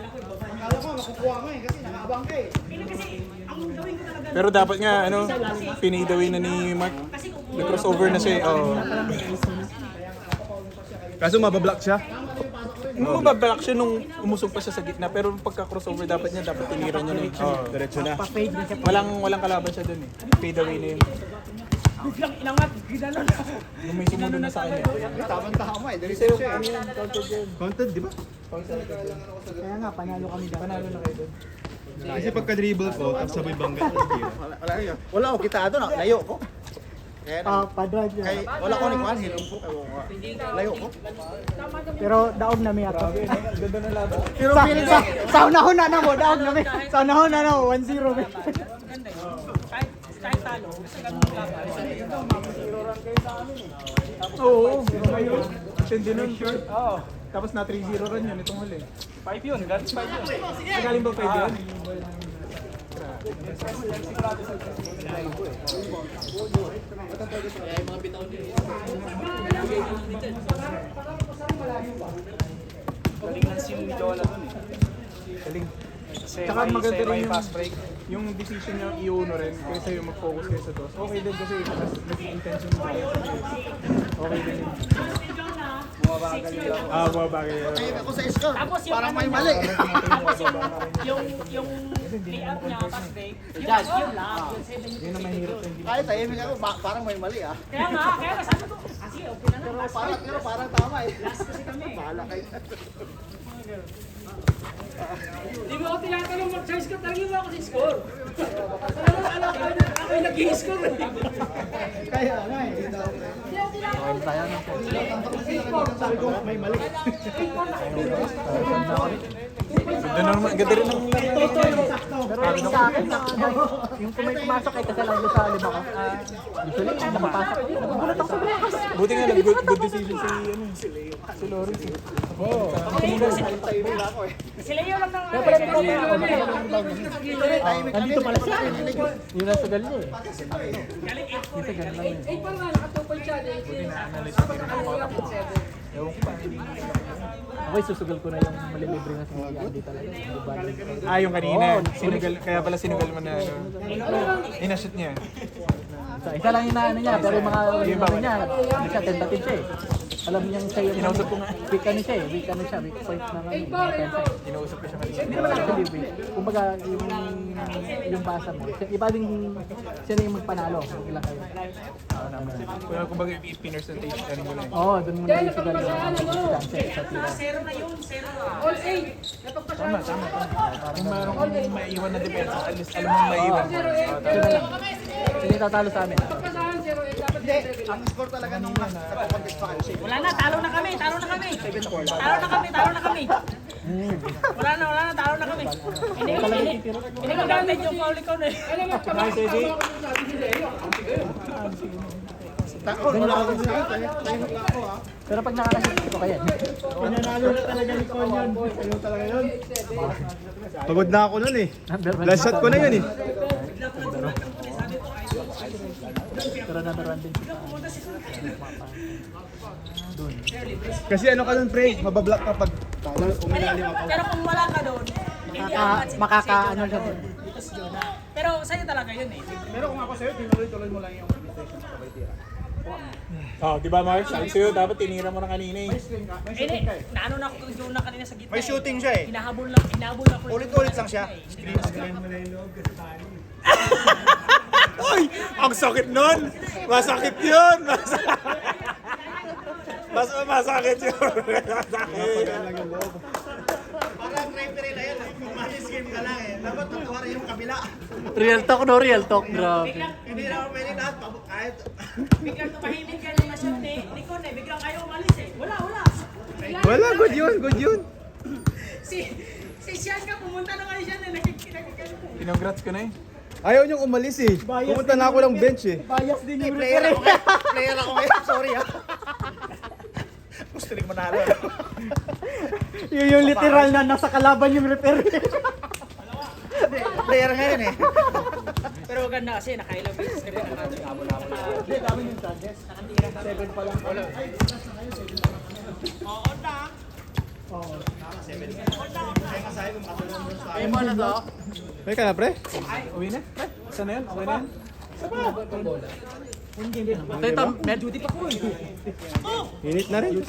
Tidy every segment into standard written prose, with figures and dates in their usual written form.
Akala ko makukuha mo eh kasi nakaabang ka eh. Pero dapat nga, ano, fade away na ni Mark. Nag-crossover na siya eh. Oh. Kaso mabablock siya. Mabablock siya nung umusog pa siya sa gitna. Pero nung pagka-crossover dapat tinira niya na eh. Oh. Diretso na. Walang kalaban siya dun eh. Fade away na yun. Biglang inangat, ginanon. Nung may sumunod na sa kanya. Tama eh. Diretso Sa'yo, siya ano eh. yun? Counted yun. Counted, di ba? Kaya nga, panalo kami dati. Panalo na kayo dun. Kasi pagka-dribble ko, tapos sabay bangga. Wala ako kitado na. Layo ko. Kaya Pa-drive yan. kay wala ko ni Kwan. Hilong ko. Layo ko. Pero daog na miya to. Ganda na laban. Pero feeling Sa unahon na mo, daog na miya. Sa unahon na mo, 1-0 miya. Kahit talo, sa ganun laban. Oo, kayo. Tindi nun, sure. Oo. Tapos na 3-0 rin yun itong huli. 5 yun, galing 5 yun. Nagaling ba 5 yun? Galing ng si Jola dun eh. Galing. Kasi Tsaka maganda rin yung fast break. yung decision niya i-uno rin kaysa yung mag-focus kayo sa toss. Okay din kasi mas nag-intention yung kaya sa toss. Okay din yun. Bumabagay yun. Tingin ako sa score. Tapos yung Parang ano may niya, mali. Tapos yung lay-up niya, fast break, yun lang, yung 7 Yun ang mahirap yung Kahit tahimik ako, parang may mali ah. Kaya nga sabi ko, sige, okay na na. Pero parang tama eh. Last kasi kami. Bahala kayo. Hindi mo ako tinatanong mag-charge ka, talagang mo ako sa score. Alam ko, ako yung nag-i-score. Kaya nga eh. Sabi ko may mali. Ganda rin ng Pero yung sa akin, yung pumasok ay kasi lang doon sa lima ko. Usually, yung nakapasok. Nagulat ako sa Blackers. buti nga lang, good decision si Lawrence. Oo. Si Leo lang nang Nandito pala siya. Yun ang sagal niya eh. Okay, susugal ko na yung malilibre na si Andy talaga. Yung kanina. Sinugal, kaya pala sinugal mo na inashoot niya. Isa lang yung naano niya, pero yung mga yung ano niya, hindi siya tentative siya eh. Alam niyang siya yung Inausap ko nga. weak ano siya eh, weak ano siya, weak point ng defense. Inausap ko siya kanina. Hindi naman actually weak. Kumbaga yung basa mo, iba din siya na yung magpanalo, huwag lang kayo. Kaya kumbaga i-percentage ano mo na eh. Oo, doon muna yung sugal yung chance sa tira. zero na yun, zero na. Tama. Kung meron kang maiiwan na depensa, at least alam mong maiiwan mo. Sino yung tatalo sa amin? Hindi, ang score talaga nung nagpapampis pa kayo. Wala na, talo na kami. Talo na kami. Wala na, talo na kami. Hindi ko gamit yung foul ko na. Nice, Eddie. Wala ako sa akin. Tahimik lang ako ah. Pero pag nakakasip ko kaya. Pinanalo na talaga ni Con yun. Ayun talaga yun. Pagod na ako nun eh. Last shot ko na yun eh. Pero number 1 din. Kasi ano ka nun, pre? Mabablock ka pag umilalim ako. Pero kung wala ka doon, hindi angat si Makakaano siya. Tapos Jonah. Pero sa'yo talaga yun eh. Pero kung ako sa'yo, tinuloy-tuloy mo lang yung presentation sa kabay tira. Di ba Mark? Sabi sa'yo, dapat tinira mo na kanina eh. Hindi, naano na ako kay Jonah kanina sa gitna. May shooting siya eh. Hinahabol ako. Ulit-ulit lang siya. Uy! Ang sakit nun! Masakit yun! Masakit yun! Parang referee na yun. Kung manis game ka lang eh. Dapat tutuwa rin yung kabila. Real talk no, real talk. Grabe. Hindi na ako pwede lahat. Kahit Biglang tumahimik ka yung na-shot ni Nicon eh. Biglang ayaw umalis eh. Wala. Wala, good yun. Si Sian ka, pumunta na kayo siya na nakikita. Congrats ko na eh. Ayaw niyong umalis eh. Pumunta na ako ng bench eh. Bias din yung player referee. ako ngayon. Player ako ngayon. Sorry ah. Gusto rin manalo. Yun yung literal na nasa kalaban yung referee. Player ngayon eh. Pero wag na kasi nakailang beses kami na natin. Hindi, dami yung charges. 7 pa lang. Wala. Oo na. Oo. 7. Kaya May bola to? May ka na, pre? Uwi na? Pre? Saan na yun? Okay na yun? Ito, med duty pa ko. Init na rin.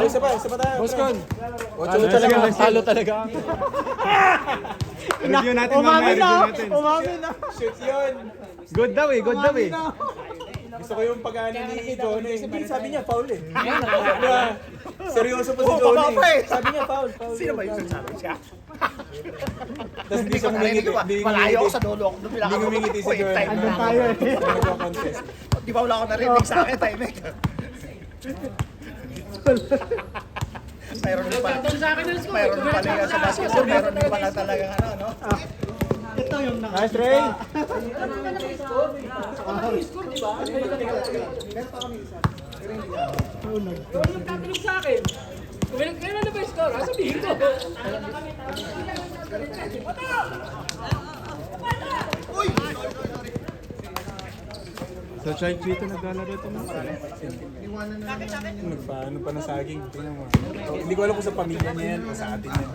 Isa pa tayo. Boss Con. Halo talaga. Halo talaga. Review natin mamaya. Review natin. Umamin na. Shoot yun. Good daw eh. Good daw eh. Gusto ko yung pag-ano ni Johnny. Sabi niya, foul eh. Seryoso pa si Johnny. Sabi niya, foul. Sino ba yung sabi siya? Tapos hindi siya humingiti. Malayo ako sa dulo. Hindi humingiti si Johnny. Andun tayo eh. Nagko-contest. Di ba wala ako narinig sa akin, timing. Mayroon din pala. Nagkataon sa akin ng score. Mayroon din pala yung sa basketball. Mayroon din pala talagang ano, no? Nice, Ray. Ikaw ang nagtatanong sa akin. Kailan na ba yung score? Sabihin ko. Sa Chai Chito naglalaro ito mo. Nagpaano pa ng saging. Tingnan mo. Hindi ko alam kung sa pamilya niya yan o sa atin yan.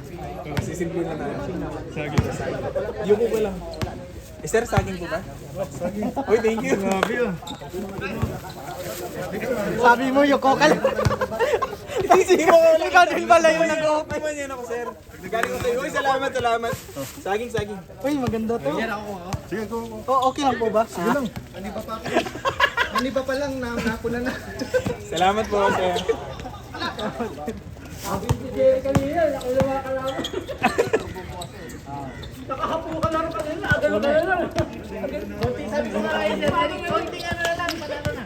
Kasi simple na na. Saging na saging. Yung ko lang. Eh sir, saging po ba? Saging. Uy, thank you. Grabe yun. Sabi mo, yung kokal. Ikaw din pala yung nag-open. Naman yan ako, sir. Nagaling ko sa'yo. Uy, salamat. Saging. Uy, maganda to. Sige, go. Okay lang po ba? Sige lang. Ano ba pa lang napuna na? Salamat po, sir. Kanina, nakalawa ka lang. Nakahapo ka lang kanina. Agad ka lang. Sabi ko nga kayo, konting ano na lang. Panalo na.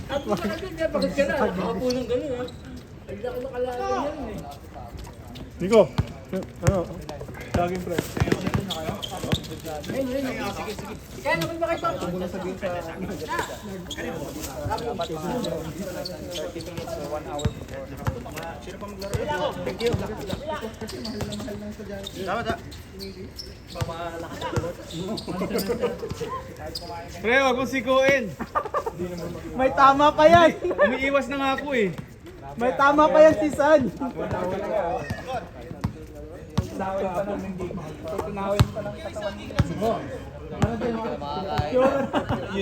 At makakagod niya, pagod ka na. Nakahapo ng gano'n ha. Hindi ako nakalala yan eh. Nico. Ano? Saging, pre. Kaya naman ba kayo pa? Pre, wag mo sikuin. May tama pa yan. Umiiwas na nga ako eh. May tama pa yan si San.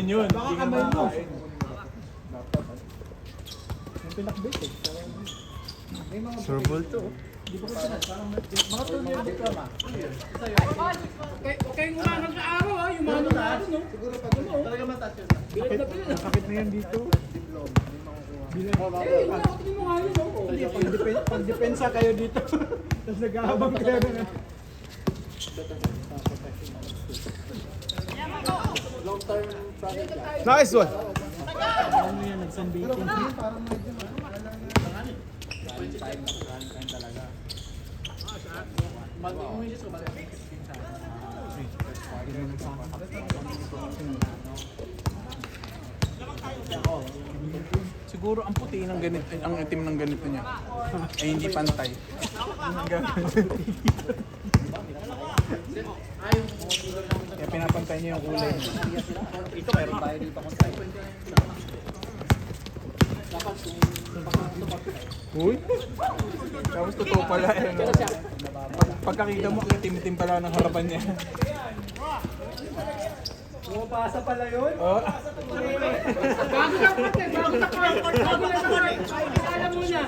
Yun. Baka kamay mo. Surbol to. Okay nga nag-aaral ha, yung mga nag-aaral no? Siguro pag talaga mataas yun. Sakit na yan dito. Tingin mo nga yun no? Pag-depensa kayo dito. Tapos nag-aabang kayo na. Nice one. Ano yan, nag-sunbaking. Siguro ang puti ng ganito, ang itim ng ganito niya ay hindi pantay. Kaya pinapantay niya yung kulay niya. Ito, mayroon tayo dito kung tayo. Uy! Tapos totoo pala eh. No? Pagkakita mo, itim-itim pala ng harapan niya. Pumapasa pala yun. Oh. Bago na pati, bago na court, bago na court. Pakikilala muna.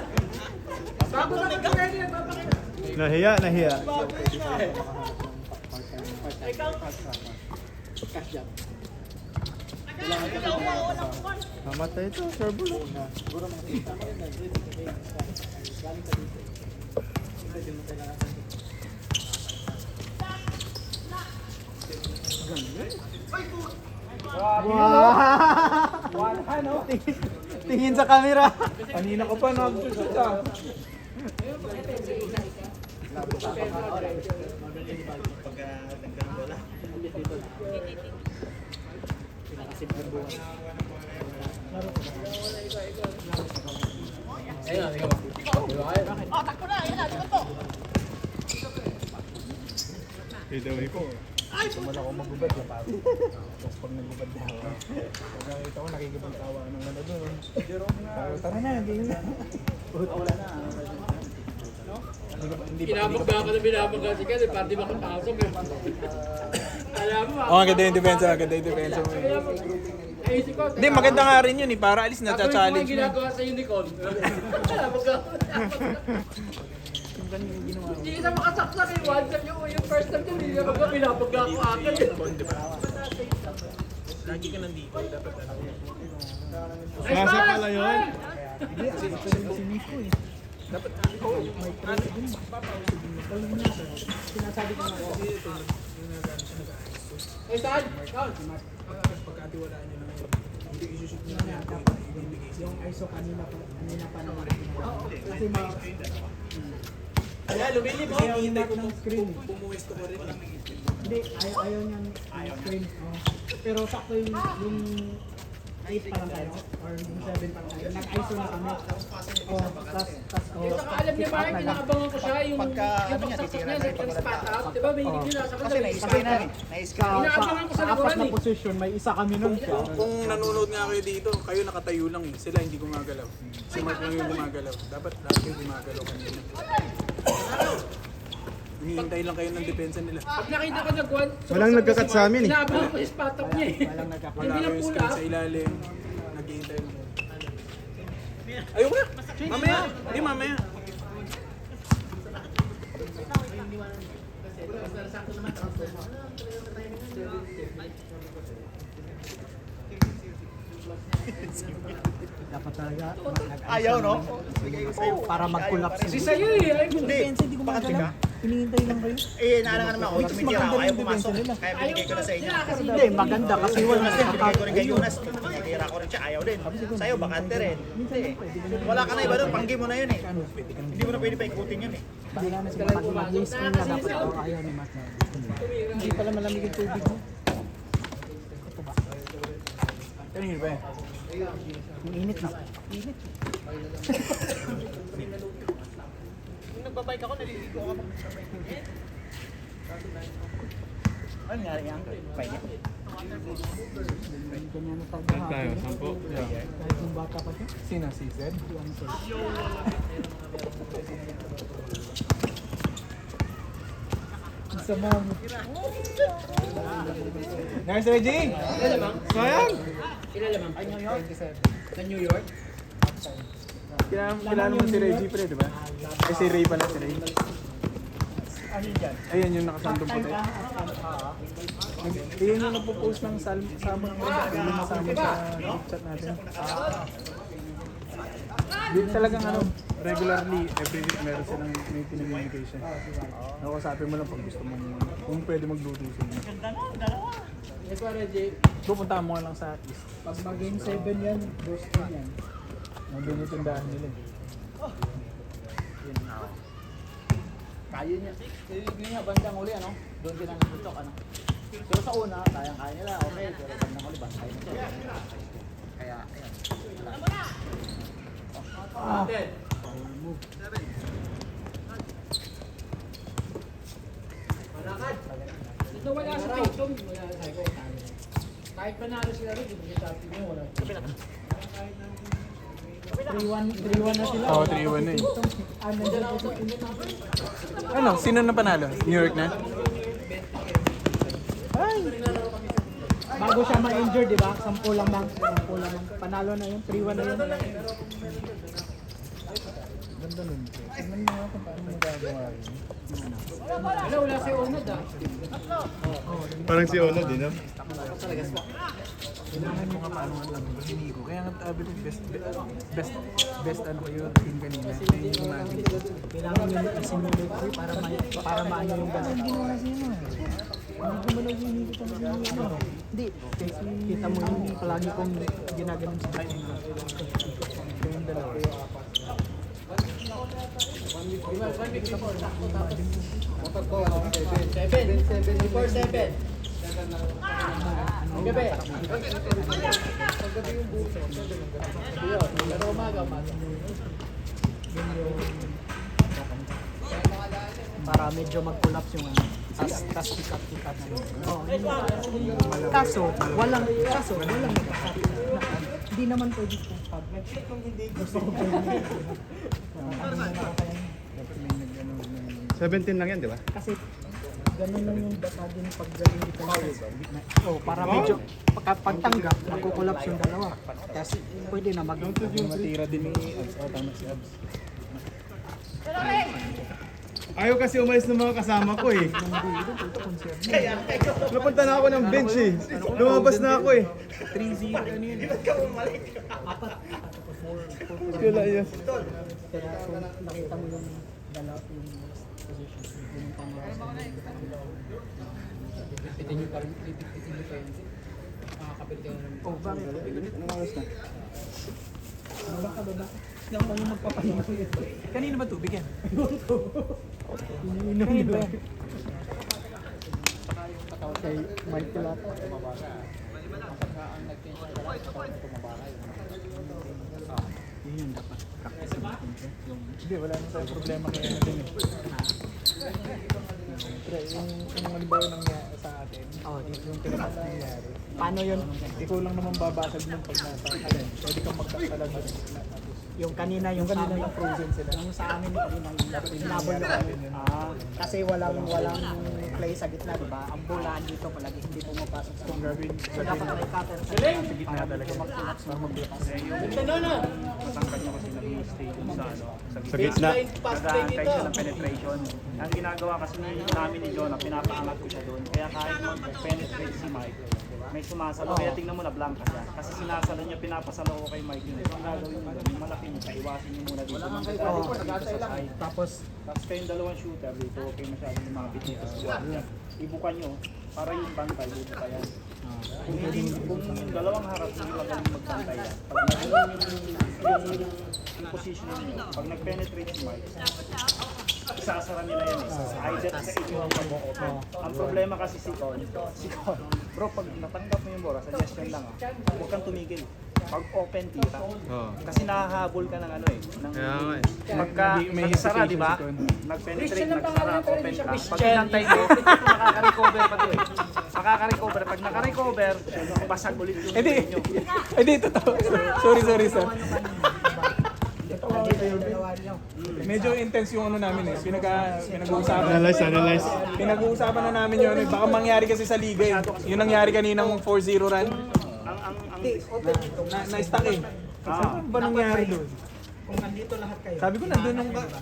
Bago na pagkakaili, papakita. Nahiya. Mamatay ito, Surbol. Wow! Tingin sa camera. Kanina ko pa nag-shoot ah. Idaway ko. Sumala ko magubad yung pag nagubad na ako. Pag nakita ko nakikipagtawa ng ano doon. Tara na, game na. Wala na. Pinapagda ka na pinapagda si Ken, para di makapasok eh. Alam mo Oh, maganda yung depensa, maganda yung depensa mo. naisip ko. Hindi, maganda nga rin yun eh, para alis na Ako yung challenge mo. ginagawa sa unicorn. Pinapagda ko. Hindi na makasaksak eh. One time yung first time yun, hindi na pinapagda ko agad eh. Lagi ka nandito, dapat ano. Nasa pala yun? Dapat, Eh, saan? Saan? pagkatiwalaan nyo lang yun. Hindi isushoot nyo na Yung ISO kanina pa naman. Kasi Kaya lumilip mo. hihintay ko ng screen. pumuwesto ko rin. Hindi, ayaw niyang screen. Pero sakto yung 8 pa lang tayo. Or yung 7 pa lang tayo. Nag-ISO na kami. Saka alam niya ba, kinakabangan ko siya yung pagsaksak niya sa spot out. Diba, may hindi nyo nasa Kasi naisip namin. Inaabangan ko sa Sa apat likuran na eh. position, may isa kami nun. Kung nanonood nga kayo dito, kayo nakatayo lang eh. Sila hindi gumagalaw. Si Mark lang yung gumagalaw. Dapat lahat kayo gumagalaw kanina. Hinihintay lang kayo ng depensa nila. Pag nakita ko nag-one, Walang nagkakat sa amin eh. inaabangan ko yung spot up niya eh. Wala Hindi lang kayong pull screen up. sa ilalim. Naghihintay lang. Ayoko na! Mamaya! Hindi, mamaya. Dapat talaga Ayaw, no? para mag-collapse. Kasi sa'yo eh. Ay, Hindi, bakit ka? Hinihintay lang kayo. Eh, naalangan naman ako. Ito tumitira ako. Ayaw pumasok. Kaya binigay ko na sa inyo. Hindi, maganda kasi wala Kasi binigay ko rin kay Jonas. Tinitira ko rin siya. Ayaw din. Sa'yo, bakante rin. Hindi. Wala ka na iba doon. Panggi mo na yun eh. Hindi mo na pwede pa ikutin yun eh. Wala na sila pag mag-screen na dapat ayaw ni Matt. Hindi pala malamig yung tubig mo. Kanino ba eh? Ang init na. Nung nagbabike ako, naliligo ako. Ano nangyari yan? Bike niya? Ganyan na tayo. Sampo. Kahit nung bata pa siya. Sino? Si Zed? Sa mga Nurse Reggie! Sayang! Kilala mo? Sa New York? Kilala mo si Reggie pre, di ba? Eh si Ray pala si Ray. Ayan yung nakasandong puti. Ayan yung nagpo-post ng sama ng sama sa group chat natin. Di talagang ano, regularly, every week meron silang may pinag-communication. Nakasapin mo lang pag gusto mo, kung pwede magluto sila. Yes, pa Reggie. Pupunta mo lang sa East. pag mag-game 7 yan, Boston yan. Nandun yung tindahan nila. Kaya niya. Yun nga, bandang uli, ano? Doon din ang tutok, ano? Pero sa una, kaya nila, okay. Pero bandang uli, bantay na siya. Kaya, ayan. Dito wala sa Tatum. Wala sa Tatum. Kahit panalo sila rin, hindi sa atin yun. Wala. 3-1 na sila. Oo, 3-1 na eh. Ano? Sino na panalo? New York na? Bago siya ma-injure, di ba? 10 lang bang? 10 lang. Panalo na yun. 3-1 na yun. Ganda nun. Tingnan mo kung paano magagawa rin. Wala si Onod ah. Parang si Ono din, no? Kailangan mo nga paano nga lang. Hindi ko. Kaya nga sabi ko, best ano ko yung team kanina. Yung imagine. Kailangan nyo i-simulate ko para maano yung gano'n. Ang ginawa siya mo. Hindi ko malaw yung hindi ko talaga Hindi. Kita mo yung palagi kong ginaganon sa bahay. Yung dalawa. Before 7. Ang gabi. Pero umaga. Para medyo mag-collapse yung ano. Tas pikat-pikat. Kaso, walang nagsasabi. Hindi naman pwede kung pag. Gusto ko pwede. Dapat may nag-ano. 17 lang yan, di ba? Kasi ganun lang yung data din pag galing defense. So, para medyo pagtanggap, magkukulapse yung dalawa. Kasi pwede na Matira din ni Abs. Tama si Abs. Ayaw kasi umalis ng mga kasama ko eh. Napunta na ako ng bench eh. Lumabas na ako eh. 3-0 ano yun? Kala yun. Kaya kung nakita mo yung dalawa yung position, yung pangalawa. Oh, bakit? Anong oras na? Baba. Hindi ako lang magpapahinga. Kanina ba tubig yan? Iniinom nila. Kay Mike Pilata. Yun yung dapat practice natin. Hindi, wala nang tayong problema kaya na din eh. Pre, yung halimbawa nangyari sa atin, yung tinapas na nangyari, Paano yun? ikaw lang naman babasag ng pag nasa alin. Pwede kang magkakalag na Yung kanina yung sa amin, frozen sila. yung sa amin kanina yung hinabol yung kasi walang play sa gitna, di ba? Ang bulaan dito palagi hindi pumapasok sa Kung gagawin, so dapat may cutter sa gitna talaga. Para mag-blocks. Matangkad nyo kasi nag-stay dun sa ano, Sa gitna. nag-aantay siya ng penetration. Ang ginagawa kasi namin ni Jonah, pinapaangat ko siya doon. Kaya kahit mag-penetrate si Mike, may sumasalo. Kaya tingnan mo na blanca siya. Kasi sinasalo niya, pinapasalo ko kay Mike yun. Ang gagawin mo doon, yung malaki mo, iwasin niyo muna dito. tapos Tapos kayong dalawang shooter dito, okay masyadong lumapit dito sa squad niya. Ibukan nyo, para yung bantay dito pa yan. Kung yung dalawang harap hindi magaling magbantay yan, pag naging yung position niyo, pag nag-penetrate si Mike, isasara nila yan eh. Either sa inyo ang mag-open. Ang problema kasi si Con, bro, pag natanggap mo yung bola, suggestion lang huwag kang tumigil. Pag open tira. Kasi nahahabol ka ng ano eh. Ng, Kaya nga eh. pagka May nagsara, di ba? hesitation Nag-penetrate, nagsara, open ka. Pag inantay mo, makaka-recover pa to eh. Makaka-recover. Pag naka-recover, basag ulit yung nyo. Hindi, totoo. Sorry sir. dalawa niyo. Medyo intense yung ano namin eh. Pinag-uusapan. Analyze. Pinag-uusapan na namin yun. Baka mangyari kasi sa liga eh. Yung nangyari kaninang 4-0 run. Na-stuck eh. Ano ba nangyari doon? Kung nandito lahat kayo, Sabi ko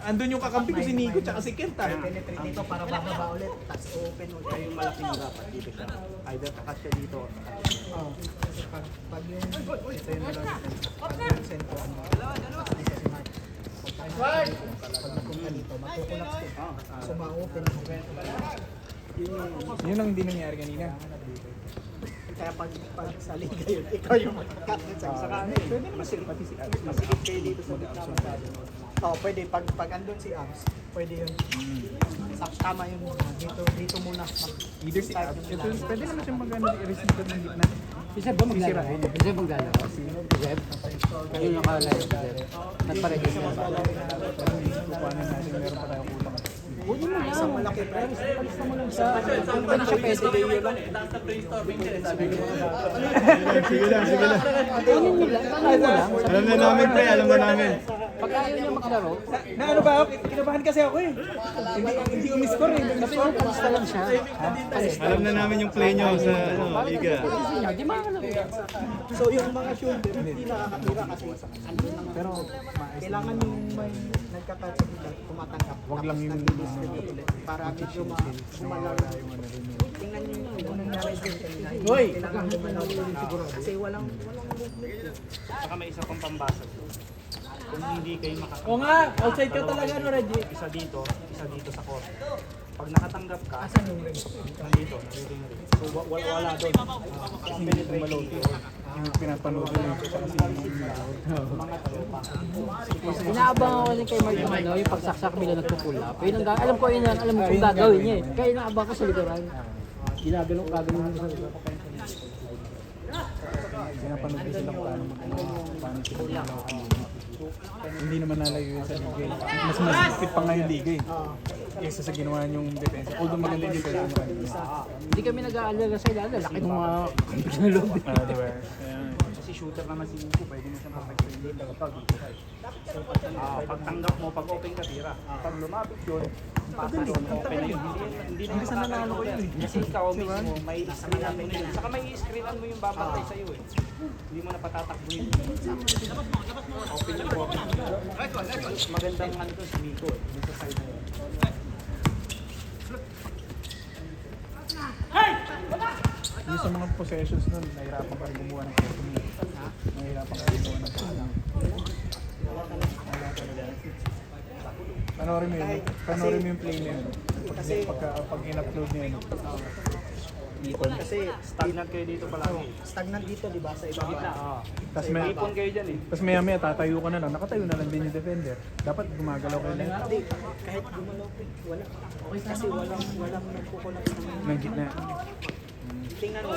andun yung kakampi ko si Nico tsaka si Kent ah. penetrate dito para bababa ulit, tapos open ulit. Kaya yung malaking dapat dito siya. Either takas siya dito. Oh, kasi pag yung ito yung yung center ano. Dito si Mark. Pag napunta dito, magkukulaks din. So ma-open. Yun ang hindi nangyari kanina. Kaya pag sa liga yun, ikaw yung mag-captain sa Saka ano eh, pwede naman sila pati si Abs. Masikip kayo dito sa gitna masyado. Oh, pwede pag andun si Abs, pwede yun. Tama yun dito muna. Either si Abs. Pwede naman siyang mag-ano receiver ng gitna. Isa ba maglalaro? Isa ba maglalaro? Zeb? Ayun nakalayo si Zeb. Nagparegay siya. Kukuhanan natin, meron pa tayong kulang. Kunin mo lang. Isang malaki price. Palista mo lang siya. Ano ba na siya pwede? Sige lang. Kunin mo lang. Kunin mo lang. Alam na namin pre, alam na namin. Pag ayaw niya maglaro, Na ano ba ako? Kinabahan kasi ako eh. Hindi umiscore eh. sabi mo palista lang siya. Alam na namin yung play nyo sa liga. Gusto niya, di makalaro. So yung mga shooter, hindi nakakatira kasi andun lang. Pero kailangan yung may nagkatouch sa kita, tumatanggap. Wag lang yung nag-distribute ulit. Para medyo gumalaw. Tingnan nyo yung nangyari din kanina. Kailangan gumalaw siguro. Kasi walang movement. Saka may isa pang pambasag. Kung hindi kayo makakita. Oo nga, outside ka talaga no, Reggie. Isa dito sa court. Pag nakatanggap ka, Asan yung ring? nandito, nandito. So wala doon. Kasi penetrate dito. Yung pinapanood ko lang sa kasi Mga tropa. Inaabangan ko rin kay Mark yung ano, yung pagsaksak bila nagpo-pull up. Yun ang alam ko yun, alam mo kung gagawin niya eh. Kaya inaabang ko sa likuran. Ginagano mo sa likuran. pinapanood ko sila kung paano paano sila gumalaw kanina. Hindi naman nalayo yun sa liga. Mas masipit pa nga yung liga eh. Kesa sa ginawa yung depensa. Although maganda yung depensa mo kanina. Hindi kami nag-aalala sa ilalim. Laki ng mga kampi na loob. Diba? Kasi shooter naman si Nico, pwede mo siyang perfectin dito. Ikaw dito ka eh. Pagtanggap mo, pag open ka, tira. Pag lumapit yun, pasa doon, open na yun. Hindi na nanalo ko yun. Kasi ikaw mismo, may screenan mo yun. Saka may screenan mo yung babantay sa'yo eh. Hindi mo na patatakbuhin. Open yung open. Magandang ano to si Nico eh. Dito sa side na yun. Yung sa mga possessions nun, nahirapan ka rin gumawa ng technique. Nahirapan ka rin gumawa ng palang. Panoorin mo yun. Panoorin mo yung play na yun. Pag in-upload niya yun. Kasi stagnant kayo dito palagi. Stagnant dito, di ba? Sa ibaba. Tapos may, Ipon kayo dyan eh. tapos maya tatayo ka na lang. Nakatayo na lang din yung defender. Dapat gumagalaw kayo lang. Hindi, kahit gumalaw ko, wala. Kasi walang nagkukulang Ng gitna. tingnan mo.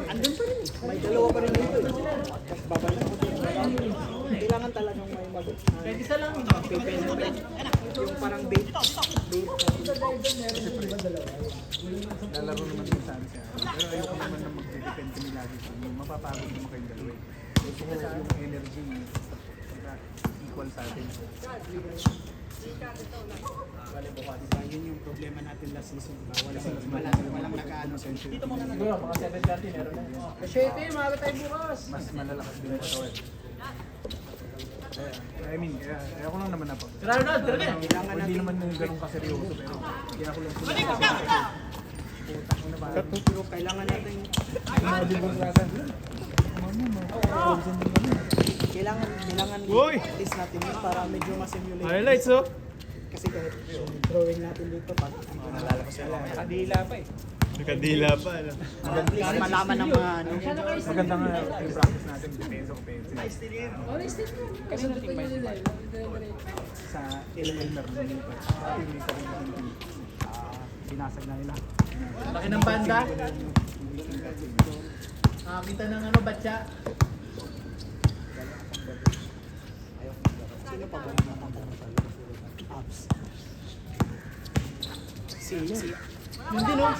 Andun pa rin. May dalawa pa rin dito. Tapos babalik ko dito. Kailangan talagang may Pwede isa lang. penetrate. Yung parang bait. Lalaro naman din sana siya. Pero ayoko naman na magde-depend kami lagi sa inyo. Mapapagod naman kayong dalawa eh. Gusto ko yung energy equal sa atin. Yun yung problema natin last season. Walang nag-ano. Dito muna na. Siguro, mga 7:30 meron na. Kasi ito yung mga tayo bukas. Mas malalakas din yung katawan. I mean, ayoko lang naman na pag. Ronald, tara na. Hindi naman ganun kaseryoso pero hindi ako lang Pero kailangan natin kailangan Uy! i-practice natin yun para medyo ma-simulate. Highlights oh. Kasi kahit drawing natin dito pag dito na lalabas sila. Nakadila pa eh. Nakadila pa. Ano? At least malaman ng mga ano. maganda nga yung practice natin defense offense. Kasi natin ba yun? Sa Elmer din ito. Pati may sarili ng team. Binasag na nila. Laki ng banda. Kita ng ano, batya. Sino pa ba yung apps? Si hindi no.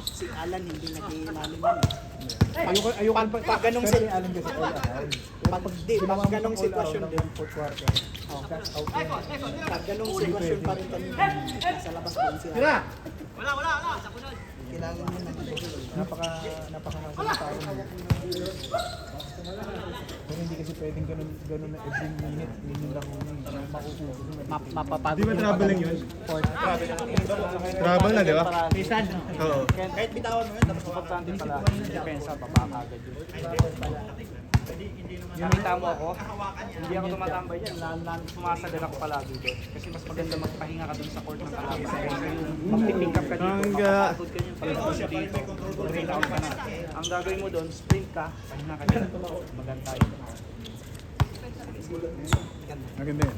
Si Alan hindi nag-ilalim yun. Pag ganong Pero yung alam kasi all around. pag ganong sitwasyon din. Fourth quarter. Pag ganong sitwasyon pa rin kami sa labas pa rin siya. Tira! Kailangan mo na Napakahasal tao mo. Pero hindi kasi pwedeng ganun na every minute. Minute lang yun. mapapagod. Di ba traveling yun? Travel na, di ba? Pisan. Oo. Kahit bitawan mo yun, tapos Importante pala, depensa, papakagad yun. Nakita mo ako, hindi ako tumatambay dyan, sumasagal ako palagi doon. Kasi mas maganda magpahinga ka doon sa court ng kalaban. Magpipick up ka dito, Hangga. makapagod ka dyan, pagod ka dito, rate out ka na. Ang gagawin mo doon, sprint ka, pahinga ka dyan, maganda yun. Maganda yun.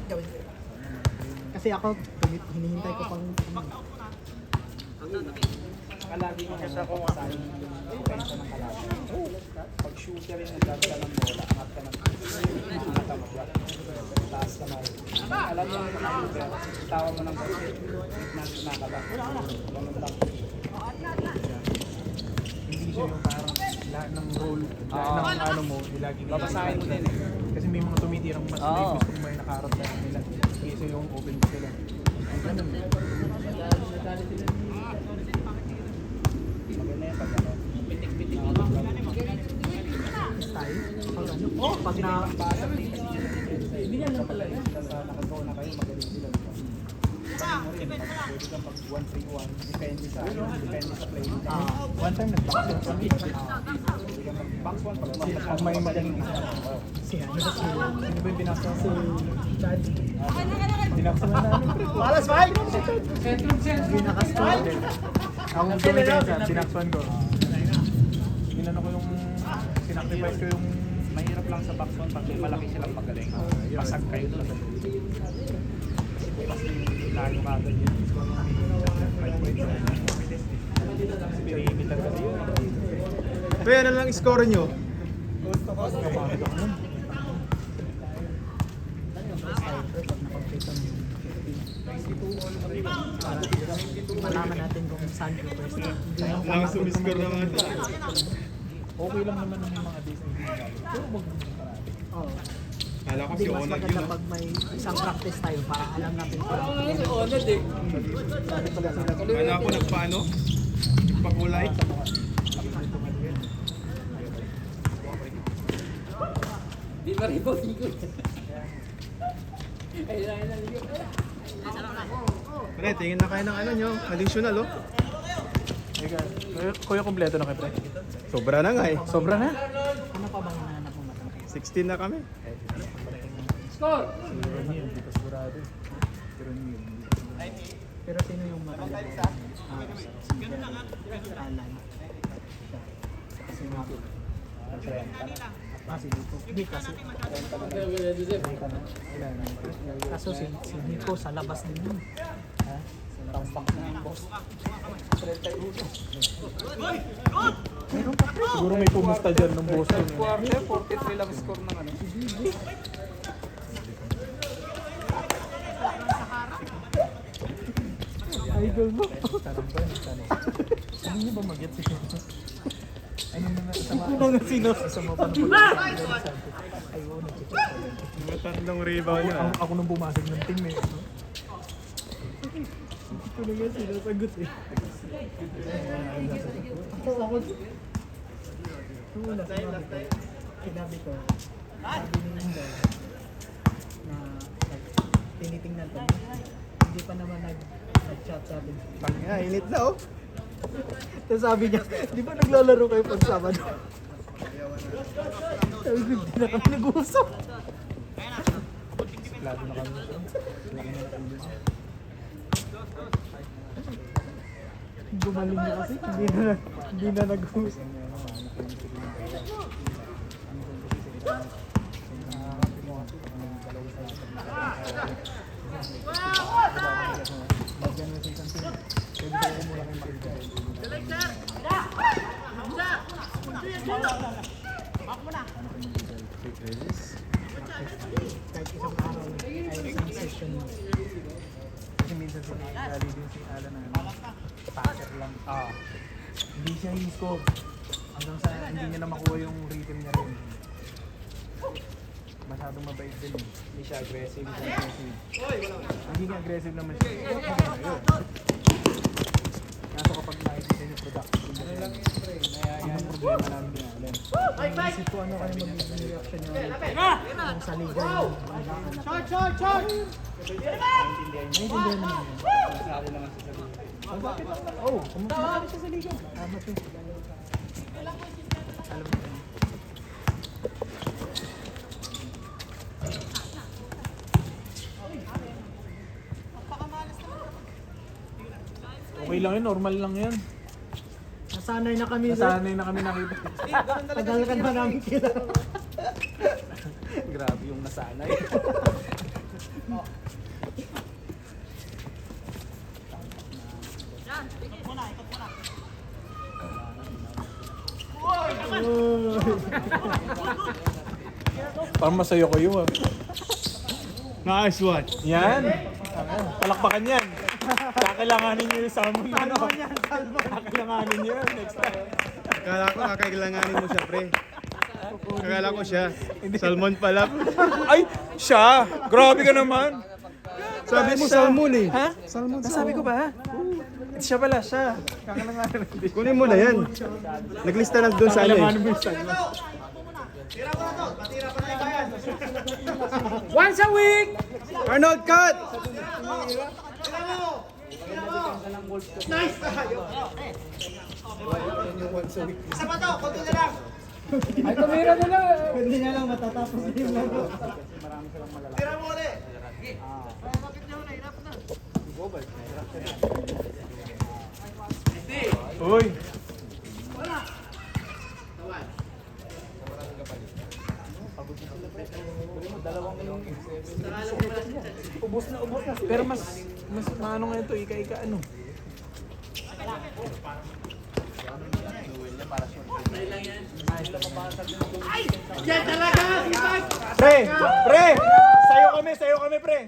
Kasi ako, hinihintay ko pang Kalagi mo siya kung saan yung depensa ng kalaban. Pag shooter yung nagdadala ng bola, angat ka ng taas ka na rin. Alam mo yung shooter, tawa mo ng bola, na ka ba? Ganun lang. Hindi siya yung parang lahat ng role, lahat ng ano mo, laging Babasahin mo din eh. Kasi may mga tumitirang mas may gusto may nakaharap sa kanila. Kaysa yung open pa sila. Ganun. Maganda yan pag ano. oh, pag na Nakagawa na kayo, magaling sila. Pwede kang pag 1-3-1, depende sa play. One time nag-box yun sa akin. Pwede kang mag-box 1 pag Pag may magaling isa. Sino ba yung binaksan? Si Chad. Binaksan na namin. malas, Mike! Binakaston. Ako yung gumidensa, binaksan ko. Ginano ko yung, sinacrifice ko yung mahirap lang sa box 1 pag may malaki silang magaling. Pasag kayo doon. Kasi bukas yung lalo ka agad yun. Perimeter kasi yun. Kaya ano lang score nyo? malaman natin kung saan yung pwesto. Lang sumiscore naman. Okay lang naman yung mga days na hindi nagalo. Pero wag naman parati. Oo. Kala ko Hindi, si mas Onag maganda yun. pag may isang practice tayo para alam natin kung Kala ko nagpaano? Nagpakulay. Di ba rin po ko? Pre, tingin na kayo ng ano nyo. Additional oh. Kuya, kompleto na kayo, pre. Sobra na nga eh. Sobra na. ano pa bang hinahanap mo matang? 16 na kami. Score! Si Ronnie, hindi pa sigurado. Si Ronnie, hindi pa sigurado. Pero sino yung maganda? Si Alan. Kasi Mako. Si Nico. Hindi kasi. Kaso si Nico sa labas din yun. Ha? Tampak na yung boss. Siguro may pumusta dyan ng Boston. Quarter, 43 lang score ng ano. Idol mo. Tanong ba yun? Tanong. Ano niyo ba mag-get si Kento? Ano naman sama? Ano nga sino? Sama pa ng ayaw, nag-check pa yun. Mga tatlong rebound na. Ako nung bumasag ng team eh. Ito na nga sinasagot eh. Ako. Nung una, sinabi ko, sabi ni Indo na tinitingnan ko, hindi pa naman nag-chat sabi. Tangina, init na oh. Tapos sabi niya, di ba naglalaro kayo pag Sabado? Sabi ko, hindi na kami nag-uusap. Lado na kami. Gumaling niya kasi, hindi na nag-uusap. Kahit isang araw, ay isang session. Kasi minsan si Lali din si Alan na passer lang. Hindi siya score. Hanggang sa hindi niya na makuha yung rhythm niya rin. Masyadong mabait din eh. Hindi siya aggressive. Hindi niya aggressive naman siya. Kaso kapag nakikita niyo productive din siya. Ang problema namin ni Alan. Isip ko ano kayo magiging reaction niya kung sa liga yung Shot! naiintindihan naman yun. Oh, kumakas siya sa liga. Tama siya. Alam mo yun. Okay lang yun, normal lang yan. Nasanay na kami sir. Nasanay na kami nakita. Tagal ka na namin kilala. Grabe yung nasanay. Parang masaya ko yun. Nice one. Yan. Palakpakan yan. Kakailanganin nyo yung salmon. Kakailanganin nyo yun next time. Akala ko kakailanganin mo siya, pre. Akala ko siya. Salmon pala. Ay! Siya! Grabe ka naman! Sabi mo salmon eh. Ha? Nasabi ko ba? Siya pala, siya. Kakailanganin. Kunin mo na yan. Naglista na doon sa ano eh. Kakailanganin mo yung salmon. Once a week! Arnold, cut! Ay, tumira na lang! Hindi na lang matatapos na yung laro. Uy! Ubus na. Pero mas maano nga ito, ika-ika ano. Yan talaga! Sipag! Pre! Pre! Sayo kami, pre!